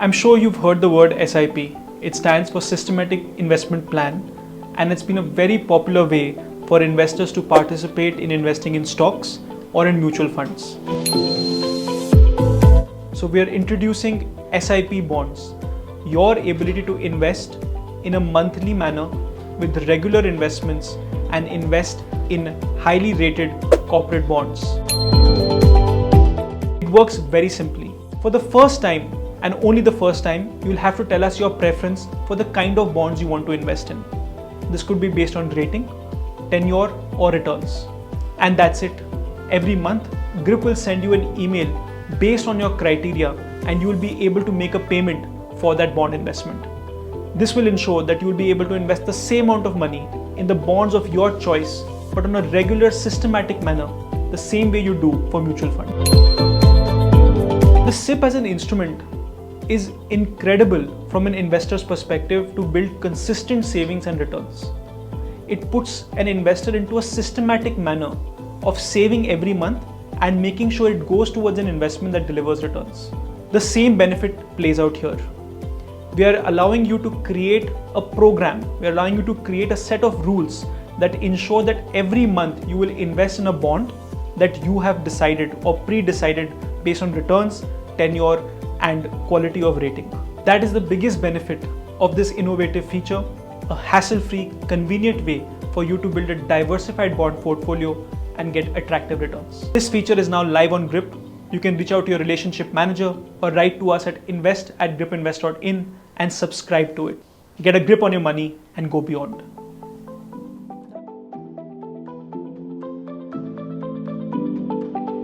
I'm sure you've heard the word SIP. It stands for Systematic Investment Plan, and it's been a very popular way for investors to participate in investing in stocks or in mutual funds. So we are introducing SIP bonds, your ability to invest in a monthly manner with regular investments and invest in highly rated corporate bonds. It works very simply. For the first time, and only the first time, you'll have to tell us your preference for the kind of bonds you want to invest in. This could be based on rating, tenure, or returns. And that's it. Every month, GRIP will send you an email based on your criteria, and you will be able to make a payment for that bond investment. This will ensure that you will be able to invest the same amount of money in the bonds of your choice, but on a regular, systematic manner, the same way you do for mutual fund. The SIP as an instrument is incredible from an investor's perspective to build consistent savings and returns. It puts an investor into a systematic manner of saving every month and making sure it goes towards an investment that delivers returns. The same benefit plays out here. We are allowing you to create a program. We are allowing you to create a set of rules that ensure that every month you will invest in a bond that you have decided or pre-decided based on returns, tenure, and quality of rating. That is the biggest benefit of this innovative feature, a hassle-free, convenient way for you to build a diversified bond portfolio and get attractive returns. This feature is now live on GRIP. You can reach out to your relationship manager or write to us at invest@gripinvest.in and subscribe to it. Get a grip on your money and go beyond.